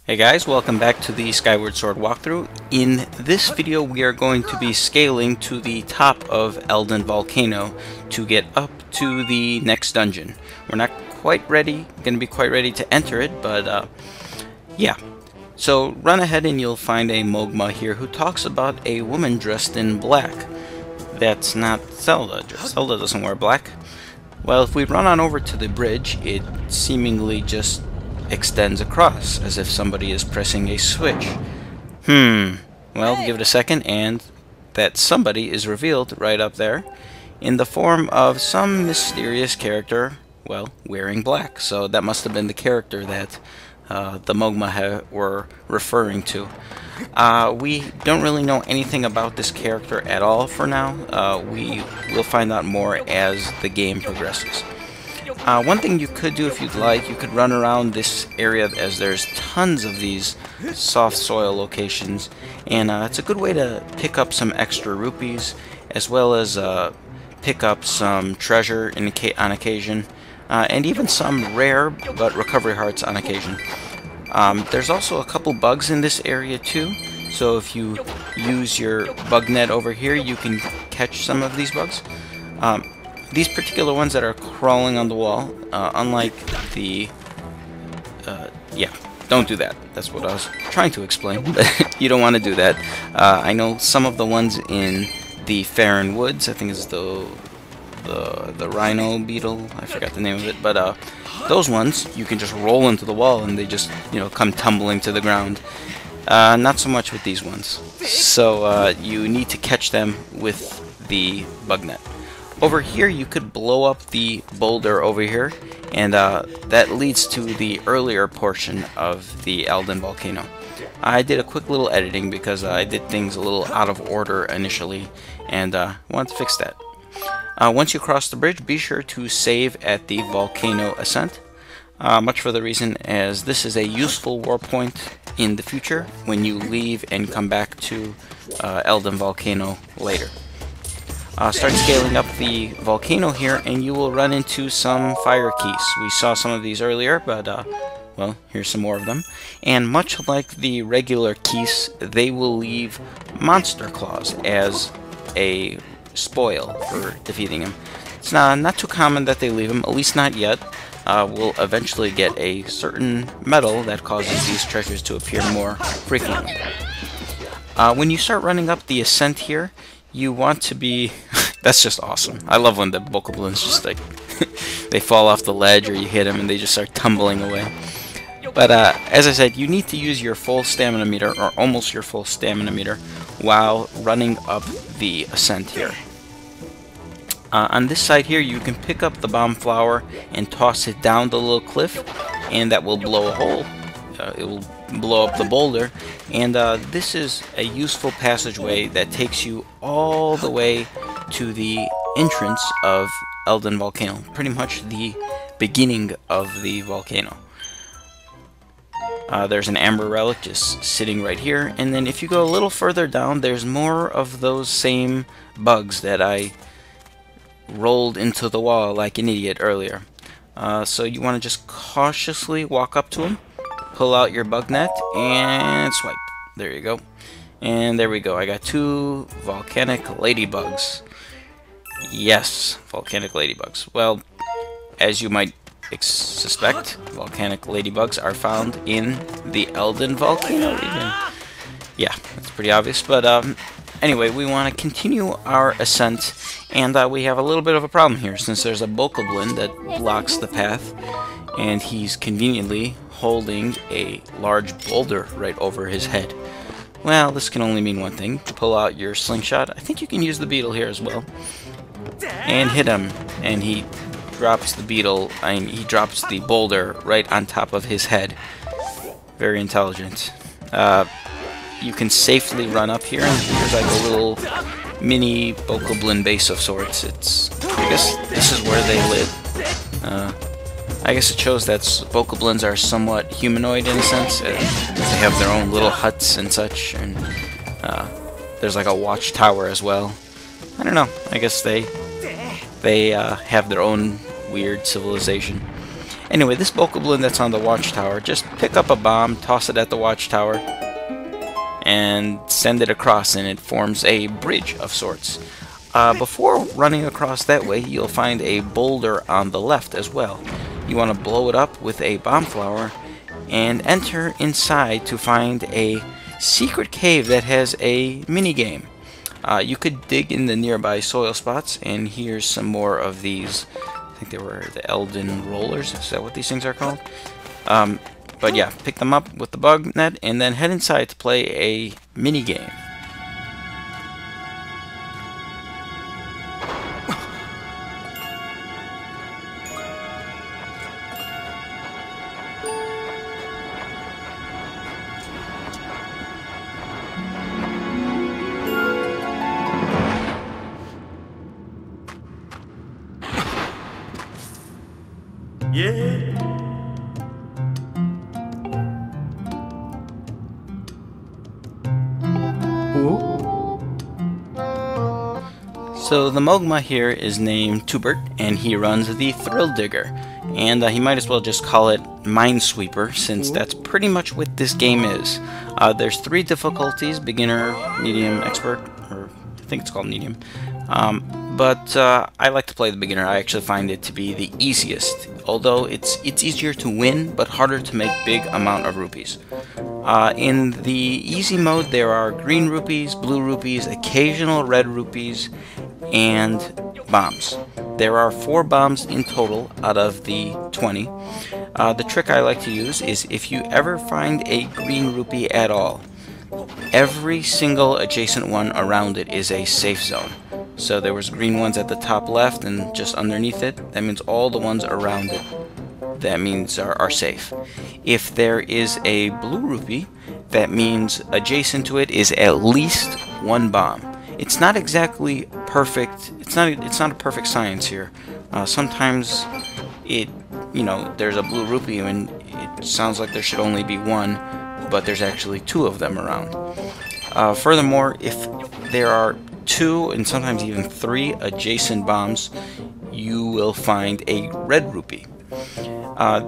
Hey guys, welcome back to the Skyward Sword walkthrough. In this video we are going to be scaling to the top of Eldin Volcano to get up to the next dungeon. We're not quite ready, going to be quite ready to enter it, but yeah. So run ahead and you'll find a Mogma here who talks about a woman dressed in black. That's not Zelda. Zelda doesn't wear black. Well, if we run on over to the bridge, it seemingly just extends across, as if somebody is pressing a switch. Well, give it a second, and that somebody is revealed right up there in the form of some mysterious character, well, wearing black. So that must have been the character that the Mogma were referring to. We don't really know anything about this character at all for now. We will find out more as the game progresses. One thing you could do if you'd like, you could run around this area, as there's tons of these soft soil locations, and it's a good way to pick up some extra rupees, as well as pick up some treasure on occasion, and even some rare but recovery hearts on occasion. There's also a couple bugs in this area too, so if you use your bug net over here, you can catch some of these bugs. These particular ones that are crawling on the wall, unlike the... yeah, don't do that. That's what I was trying to explain, but you don't want to do that. I know some of the ones in the Farron Woods, I think it's the rhino beetle, I forgot the name of it, but those ones, you can just roll into the wall and they just, you know, come tumbling to the ground. Not so much with these ones. So you need to catch them with the bug net. Over here you could blow up the boulder over here, and that leads to the earlier portion of the Eldin Volcano. I did a quick little editing because I did things a little out of order initially, and wanted to fix that. Once you cross the bridge, be sure to save at the volcano ascent, much for the reason as this is a useful war point in the future when you leave and come back to Eldin Volcano later. Start scaling up the volcano here, and you will run into some fire keys. We saw some of these earlier, but, well, here's some more of them. And much like the regular keys, they will leave monster claws as a spoil for defeating them. It's not too common that they leave them, at least not yet. We'll eventually get a certain metal that causes these treasures to appear more frequently. When you start running up the ascent here, you want to be... That's just awesome. I love when the bokoblins just like they fall off the ledge, or you hit them and they just start tumbling away. But as I said, you need to use your full stamina meter, or almost your full stamina meter, while running up the ascent here. On this side here, you can pick up the bomb flower and toss it down the little cliff, and that will blow a hole. It will blow up the boulder, and this is a useful passageway that takes you all the way to the entrance of Eldin Volcano, pretty much the beginning of the volcano. There's an amber relic just sitting right here, and then if you go a little further down, there's more of those same bugs that I rolled into the wall like an idiot earlier. So you want to just cautiously walk up to them, pull out your bug net, and swipe. There you go. And there we go. I got 2 volcanic ladybugs. Yes, volcanic ladybugs. Well, as you might suspect, volcanic ladybugs are found in the Eldin Volcano region. Yeah, that's pretty obvious. But anyway, we want to continue our ascent, and we have a little bit of a problem here, since there's a bokoblin that blocks the path, and he's conveniently holding a large boulder right over his head. Well, this can only mean one thing. Pull out your slingshot. I think you can use the beetle here as well. And hit him, and he drops the beetle, he drops the boulder right on top of his head. Very intelligent. You can safely run up here, and here's like a little mini bokoblin base of sorts. I guess this is where they live. I guess it shows that bokoblins are somewhat humanoid in a sense. They have their own little huts and such, and there's like a watchtower as well. I don't know. I guess they have their own weird civilization. Anyway, this bokoblin that's on the watchtower, just pick up a bomb, toss it at the watchtower, and send it across, and it forms a bridge of sorts. Before running across that way, you'll find a boulder on the left as well. You want to blow it up with a bomb flower and enter inside to find a secret cave that has a mini-game. You could dig in the nearby soil spots, and here's some more of these. I think they were the Elden Rollers. Is that what these things are called? But yeah, pick them up with the bug net and then head inside to play a mini game. Yeah. So the Mogma here is named Tubert, and he runs the Thrill Digger, and he might as well just call it Minesweeper, since that's pretty much what this game is. There's 3 difficulties: beginner, medium, expert, or I think it's called medium. But I like to play the beginner. I actually find it to be the easiest, although it's easier to win, but harder to make big amount of rupees. In the easy mode, there are green rupees, blue rupees, occasional red rupees, and bombs. There are 4 bombs in total out of the 20. The trick I like to use is if you ever find a green rupee at all, every single adjacent one around it is a safe zone. So there was green ones at the top left and just underneath it. That means all the ones around it, that means are safe. If there is a blue rupee, that means adjacent to it is at least 1 bomb. It's not exactly perfect. It's not a perfect science here. Sometimes there's a blue rupee and it sounds like there should only be 1, but there's actually 2 of them around. Furthermore, if there are 2 and sometimes even 3 adjacent bombs, you will find a red rupee.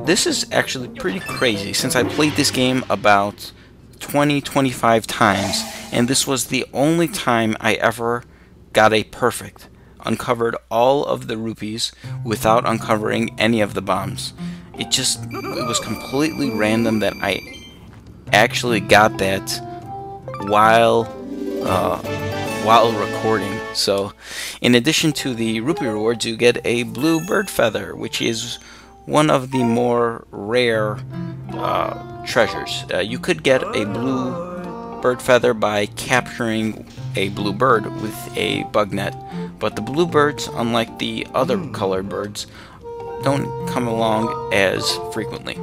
This is actually pretty crazy, since I played this game about 20-25 times, and this was the only time I ever got a perfect. Uncovered all of the rupees without uncovering any of the bombs. It was completely random that I actually got that while recording. So in addition to the rupee rewards, you get a Bluebird Feather, which is one of the more rare treasures. You could get a Bluebird Feather by capturing a blue bird with a bug net, but the bluebirds, unlike the other colored birds, don't come along as frequently.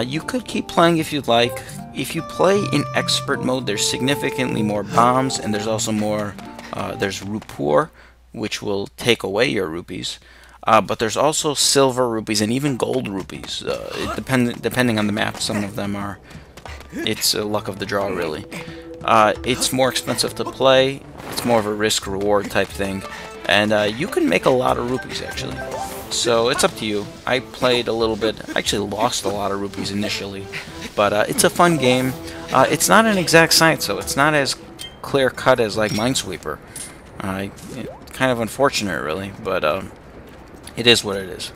You could keep playing if you'd like. If you play in expert mode, there's significantly more bombs, and there's also more, there's Rupee, which will take away your rupees. But there's also silver rupees and even gold rupees. Depending on the map, some of them are, it's a luck of the draw, really. It's more expensive to play. It's more of a risk-reward type thing. And you can make a lot of rupees, actually. So it's up to you. I played a little bit. I actually lost a lot of rupees initially. But it's a fun game. It's not an exact science, so it's not as clear-cut as like Minesweeper. Kind of unfortunate, really, but it is what it is.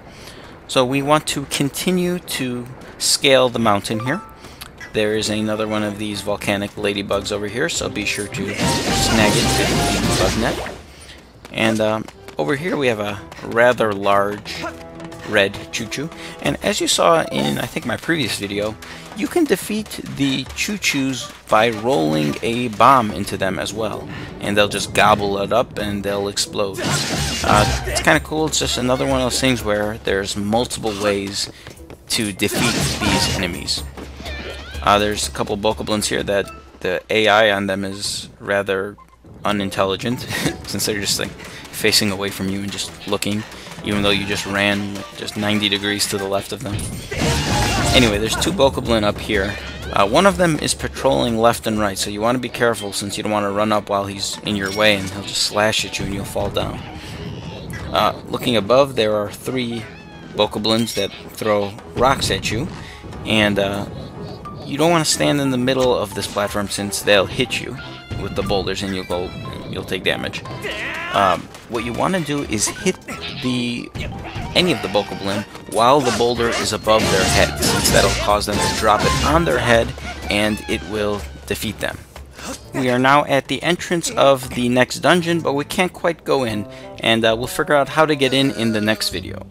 So we want to continue to scale the mountain here. There is another one of these volcanic ladybugs over here, so be sure to snag it with the bug net. And over here we have a rather large red choo-choo. And as you saw in, I think, my previous video, you can defeat the choo-choos by rolling a bomb into them as well. And they'll just gobble it up and they'll explode. It's kind of cool. It's just another one of those things where there's multiple ways to defeat these enemies. There's a couple bokoblins here that the AI on them is rather unintelligent, since they're just like facing away from you and just looking, even though you just ran just 90 degrees to the left of them. Anyway, there's 2 bokoblin up here. One of them is patrolling left and right, so you want to be careful, since you don't want to run up while he's in your way and he'll just slash at you and you'll fall down. Looking above, there are 3 bokoblins that throw rocks at you, and you don't want to stand in the middle of this platform since they'll hit you with the boulders and you'll take damage. What you want to do is hit any of the bokoblin while the boulder is above their head, since that'll cause them to drop it on their head and it will defeat them. We are now at the entrance of the next dungeon, but we can't quite go in, and we'll figure out how to get in the next video.